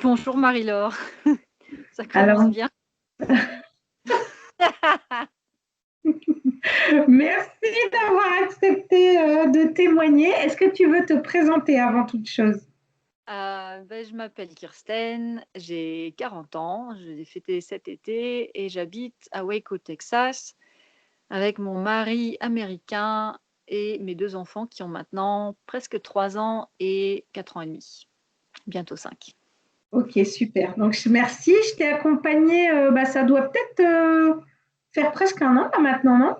Bonjour Marie-Laure, ça Alors, commence bien. merci d'avoir accepté de témoigner. Est-ce que tu veux te présenter avant toute chose? Je m'appelle Kirsten, j'ai 40 ans, je l'ai fêté cet été et j'habite à Waco, Texas, avec mon mari américain et mes 2 enfants qui ont maintenant presque 3 ans et 4 ans et demi, bientôt 5. Ok, super. Donc, merci. Je t'ai accompagnée, ça doit peut-être faire presque un an là maintenant, non?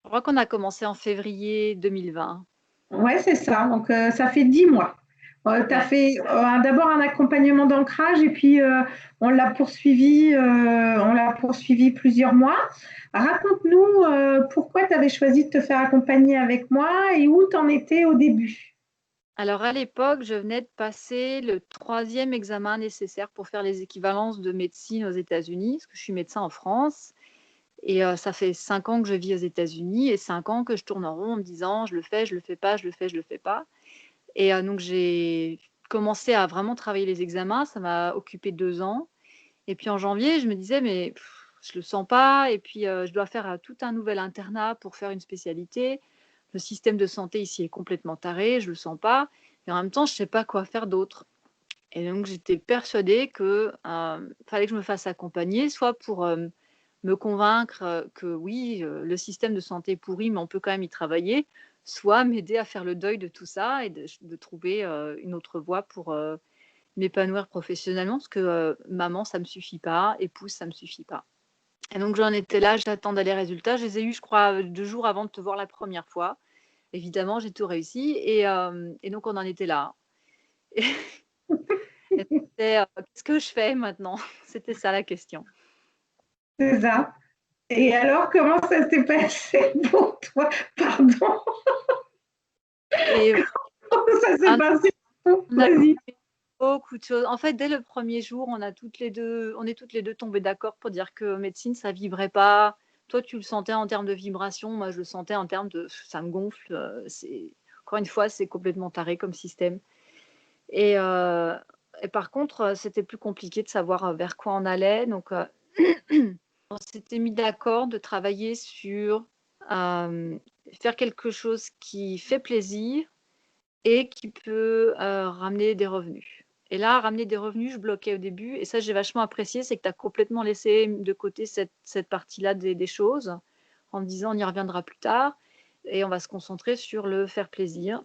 Je crois qu'on a commencé en février 2020. Ouais, c'est ça. Donc, ça fait 10 mois. Tu as Ouais. fait d'abord un accompagnement d'ancrage et puis on l'a poursuivi plusieurs mois. Raconte-nous pourquoi tu avais choisi de te faire accompagner avec moi et où tu en étais au début. Alors à l'époque, je venais de passer le 3e examen nécessaire pour faire les équivalences de médecine aux États-Unis, parce que je suis médecin en France. Et ça fait 5 ans que je vis aux États-Unis et 5 ans que je tourne en rond en me disant: «Je le fais, je le fais pas, je le fais, je le fais pas» et donc j'ai commencé à vraiment travailler les examens. Ça m'a occupé 2 ans et puis en janvier, je me disais: «Mais je le sens pas et puis, je dois faire, tout un nouvel internat pour faire une spécialité. Le système de santé ici est complètement taré, je le sens pas et en même temps, je sais pas quoi faire d'autre» et donc j'étais persuadée que, fallait que je me fasse accompagner, soit pour, me convaincre, que oui, le système de santé est pourri, mais on peut quand même y travailler, soit m'aider à faire le deuil de tout ça et de trouver, une autre voie pour, m'épanouir professionnellement parce que, maman, ça me suffit pas, épouse, ça me suffit pas et donc j'en étais là, j'attendais les résultats. Je les ai eus, je crois, 2 jours avant de te voir la première fois. Évidemment, j'ai tout réussi et donc on en était là et c'était, «Qu'est-ce que je fais maintenant?» C'était ça la question. C'est ça. Et alors, comment ça s'est passé pour toi? Pardon, Et comment ça s'est un passé pour on toi? a Vas-y. beaucoup de choses. En fait, dès le premier jour, on est toutes les 2 tombées d'accord pour dire que médecine, ça vibrait pas. Toi, tu le sentais en termes de vibration, moi, je le sentais en termes de ça me gonfle, c'est encore une fois, c'est complètement taré comme système et heu et par contre, c'était plus compliqué de savoir, vers quoi on allait donc on s'était mis d'accord de travailler sur, hem, faire quelque chose qui fait plaisir et qui peut, ramener des revenus et là, ramener des revenus, je bloquais au début et ça, j'ai vachement apprécié, c'est que tu as complètement laissé de côté cette partie-là des choses, en me disant: «On y reviendra plus tard et on va se concentrer sur le faire plaisir».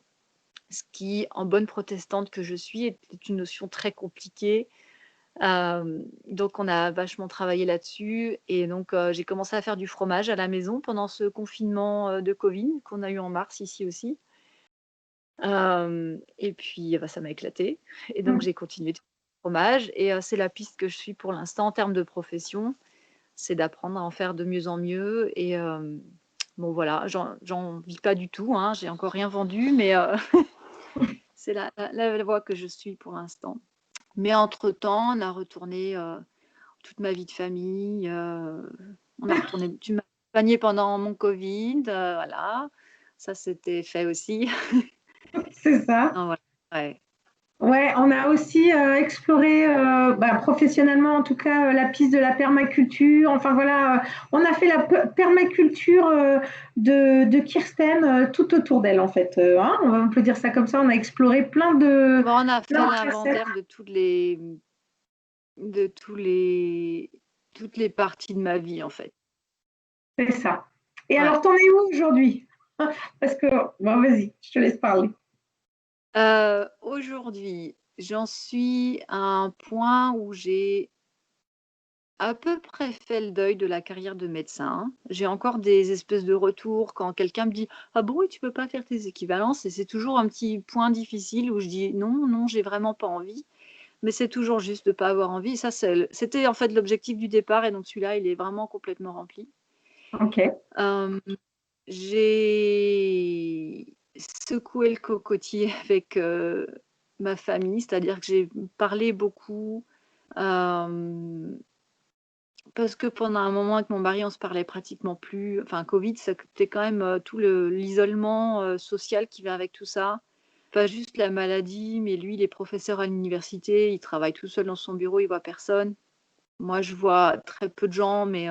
Ce qui, en bonne protestante que je suis, était une notion très compliquée, donc on a vachement travaillé là-dessus et donc j'ai commencé à faire du fromage à la maison pendant ce confinement, de Covid qu'on a eu en mars ici aussi. Et puis, bah, ça m'a éclatée et donc j'ai continué de faire du fromage et c'est la piste que je suis pour l'instant en termes de profession. C'est d'apprendre à en faire de mieux en mieux et bon voilà, j'en vis pas du tout, hein, j'ai encore rien vendu mais c'est la voie que je suis pour l'instant. Mais entre-temps, on a retourné, toute ma vie de famille, on a retourné tu m'as accompagnée pendant mon covid, voilà, ça c'était fait aussi. C'est ça. Ah ouais, ouais. Ouais, on a aussi exploré, professionnellement en tout cas, la piste de la permaculture. Enfin voilà, on a fait la permaculture de Kirsten tout autour d'elle en fait. Hein, on peut dire ça comme ça. On a exploré Bon, on a plein fait de facettes. l'inventaire de tous les toutes les parties de ma vie, en fait. C'est ça. Et Ouais. alors, t'en es où aujourd'hui? Parce que, bon, vas-y, je te laisse parler. Aujourd'hui, j'en suis à un point où j'ai à peu près fait le deuil de la carrière de médecin. J'ai encore des espèces de retours quand quelqu'un me dit: «Ah bon, et tu peux pas faire tes équivalences?» et c'est toujours un petit point difficile où je dis: «Non, non, j'ai vraiment pas envie». Mais c'est toujours juste de pas avoir envie. Ça, c'était en fait l'objectif du départ et donc celui-là, il est vraiment complètement rempli. Ok, Hem, j'ai secoué le cocotier avec, ma famille, c'est-à-dire que j'ai parlé beaucoup, hem, parce que pendant un moment avec mon mari, on se parlait pratiquement plus. Enfin, Covid, c'était quand même, tout l'isolement, social qui va avec tout ça. pas juste la maladie, mais lui, il est professeur à l'université, il travaille tout seul dans son bureau, il voit personne. Moi, je vois très peu de gens, mais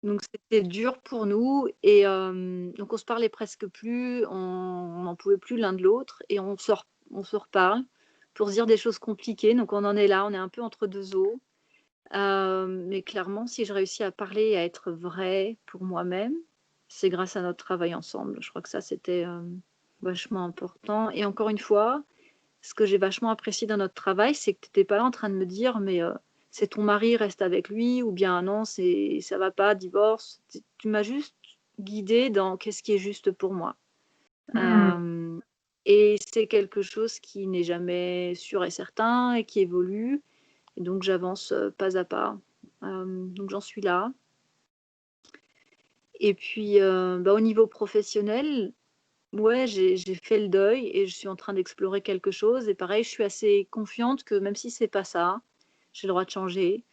donc c'était dur pour nous et donc on se parlait presque plus, on n'en pouvait plus l'un de l'autre et on se reparle pour se dire des choses compliquées. Donc on en est là, on est un peu entre 2 eaux. Mais clairement, si je réussis à parler et à être vraie pour moi-même, c'est grâce à notre travail ensemble. Je crois que ça, c'était, vachement important et encore une fois, ce que j'ai vachement apprécié dans notre travail, c'est que tu étais pas là en train de me dire: «Mais, c'est ton mari, reste avec lui» ou bien: «Non, ça va pas, divorce». Tu m'as juste guidée dans qu'est-ce qui est juste pour moi. Hmm. Hem et c'est quelque chose qui n'est jamais sûr et certain et qui évolue et donc j'avance, pas à pas. Donc j'en suis là et puis, au niveau professionnel, ouais, j'ai fait le deuil et je suis en train d'explorer quelque chose et pareil, je suis assez confiante que même si c'est pas ça, j'ai le droit de changer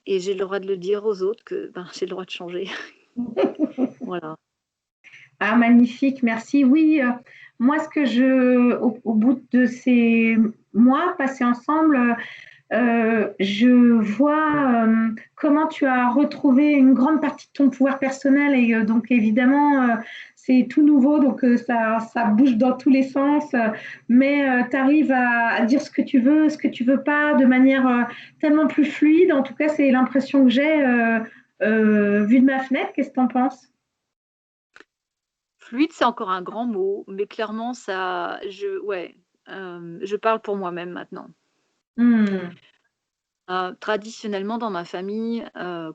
et j'ai le droit de le dire aux autres que, ben, j'ai le droit de changer. Voilà. Ah, magnifique, merci. Oui, moi, au bout de ces mois passés ensemble, je vois comment tu as retrouvé une grande partie de ton pouvoir personnel et donc évidemment c'est tout nouveau donc ça bouge dans tous les sens mais tu arrives à dire ce que tu veux pas de manière tellement plus fluide. En tout cas, c'est l'impression que j'ai vue de ma fenêtre. Qu'est-ce que tu en penses? Fluide, c'est encore un grand mot, mais clairement ouais, je parle pour moi-même maintenant. Hmm. Traditionnellement dans ma famille,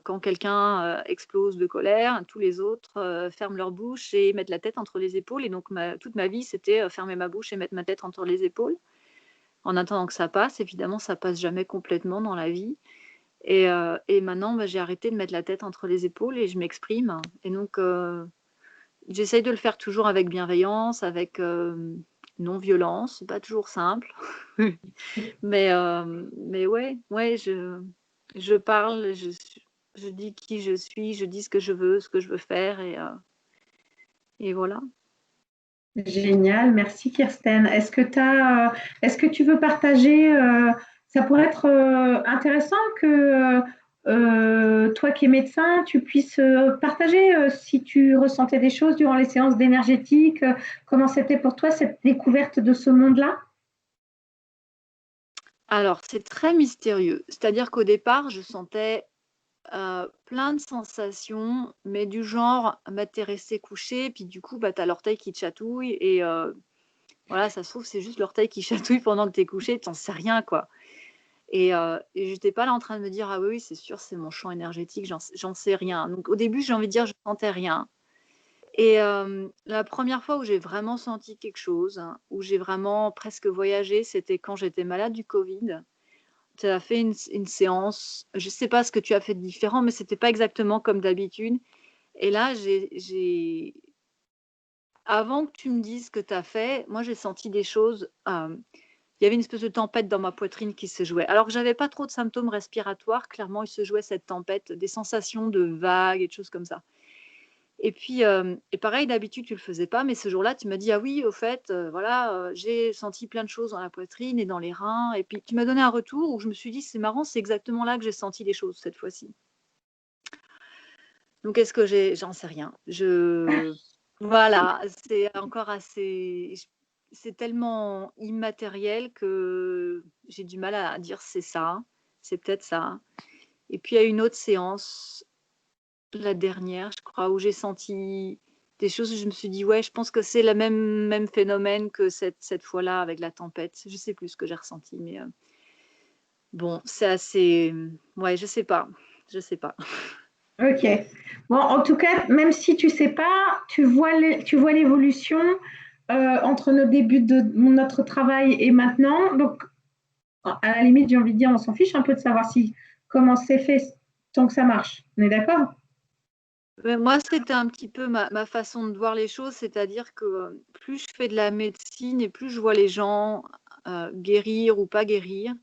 quand quelqu'un, explose de colère, tous les autres, ferment leur bouche et mettent la tête entre les épaules et donc toute ma vie, c'était, fermer ma bouche et mettre ma tête entre les épaules, en attendant que ça passe. Évidemment, ça passe jamais complètement dans la vie et maintenant, j'ai arrêté de mettre la tête entre les épaules et je m'exprime et donc j'essaye de le faire toujours avec bienveillance, avec, non-violence. C'est pas toujours simple. Mais ouais, ouais, je parle, je dis qui je suis, je dis ce que je veux faire et voilà. Génial, merci Kirsten. Est-ce que tu veux partager, ça pourrait être intéressant que toi qui es médecin, tu puisses partager si tu ressentais des choses durant les séances d'énergétique, comment c'était pour toi cette découverte de ce monde-là? Alors, c'est très mystérieux. C'est-à-dire qu'au départ, je sentais, plein de sensations, mais du genre, bah, tu resté couché, puis du coup, bah, tu l'orteil qui te chatouille et voilà, ça se trouve, c'est juste l'orteil qui chatouille pendant que tu es couché, tu sais rien, quoi. Et j'étais pas là en train de me dire: «Ah oui, oui, c'est sûr, c'est mon champ énergétique, j'en sais rien». Donc au début, j'ai envie de dire, je sentais rien et la première fois où j'ai vraiment senti quelque chose, hein, où j'ai vraiment presque voyagé, c'était quand j'étais malade du covid. Tu as fait une séance, je sais pas ce que tu as fait de différent, mais c'était pas exactement comme d'habitude et là, j'ai avant que tu me dises ce que tu as fait, moi, j'ai senti des choses, il y avait une espèce de tempête dans ma poitrine qui se jouait. Alors que j'avais pas trop de symptômes respiratoires, clairement, il se jouait cette tempête, des sensations de vagues et de choses comme ça. Et puis, et pareil, d'habitude, tu le faisais pas, mais ce jour-là, tu m'as dit: «Ah oui, au fait, voilà, j'ai senti plein de choses dans la poitrine et dans les reins» et puis tu m'as donné un retour où je me suis dit: «C'est marrant, c'est exactement là que j'ai senti les choses cette fois-ci». Donc est-ce que j'en sais rien. Voilà, c'est encore assez c'est tellement immatériel que j'ai du mal à dire: «C'est ça, c'est peut-être ça». Et puis il y a une autre séance, la dernière, je crois, où j'ai senti des choses où je me suis dit: «Ouais, je pense que c'est le même phénomène que cette fois-là avec la tempête». Je sais plus ce que j'ai ressenti, mais bon, c'est assez, ouais, je sais pas. Ok. Bon, en tout cas, même si tu sais pas, tu vois l'évolution entre nos débuts de notre travail et maintenant. Donc, à la limite, j'ai envie de dire, on s'en fiche un peu de savoir si comment c'est fait tant que ça marche. On est d'accord? Moi, c'était un petit peu ma façon de voir les choses, c'est-à-dire que, plus je fais de la médecine et plus je vois les gens, guérir ou pas guérir,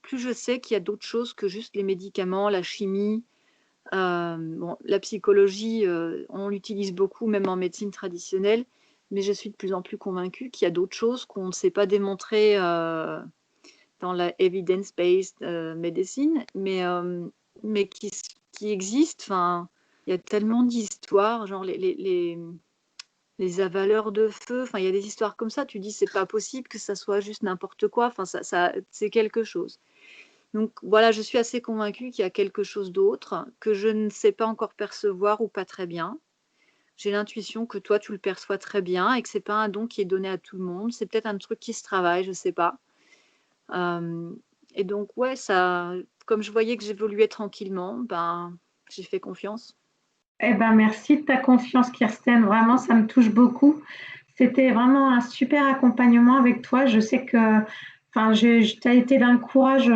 plus je sais qu'il y a d'autres choses que juste les médicaments, la chimie. Bon, la psychologie, on l'utilise beaucoup, même en médecine traditionnelle, mais je suis de plus en plus convaincue qu'il y a d'autres choses qu'on ne sait pas démontrer dans la evidence-based medicine, mais qui existent. Enfin, il y a tellement d'histoires, genre les avaleurs de feu. Enfin, il y a des histoires comme ça. Tu dis, c'est pas possible que ça soit juste n'importe quoi. Enfin, c'est quelque chose. Donc voilà, je suis assez convaincue qu'il y a quelque chose d'autre que je ne sais pas encore percevoir ou pas très bien. J'ai l'intuition que toi, tu le perçois très bien et que c'est pas un don qui est donné à tout le monde. C'est peut-être un truc qui se travaille, je sais pas. Et donc, ouais, ça, comme je voyais que j'évoluais tranquillement, ben, j'ai fait confiance. Eh ben, merci de ta confiance, Kirsten. Vraiment, ça me touche beaucoup. C'était vraiment un super accompagnement avec toi. Je sais que, enfin, tu as été d'un courage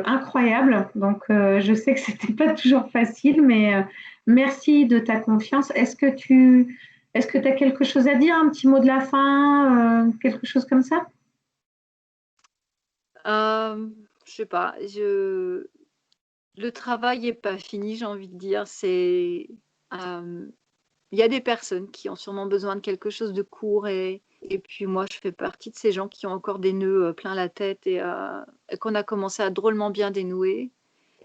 incroyable. Donc, je sais que c'était pas toujours facile, mais merci de ta confiance. Est-ce que tu as quelque chose à dire, un petit mot de la fin, quelque chose comme ça? Je sais pas, le travail est pas fini, j'ai envie de dire. Il y a des personnes qui ont sûrement besoin de quelque chose de court et puis moi, je fais partie de ces gens qui ont encore des nœuds plein la tête et qu'on a commencé à drôlement bien dénouer.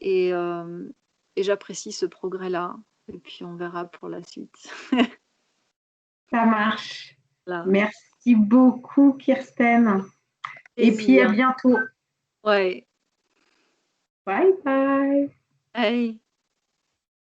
Et, euh, et j'apprécie ce progrès-là. Et puis on verra pour la suite. Ça marche. Là, Merci beaucoup, Kirsten. Et puis, à plaisir. bientôt. Ouais. Bye bye. Hey.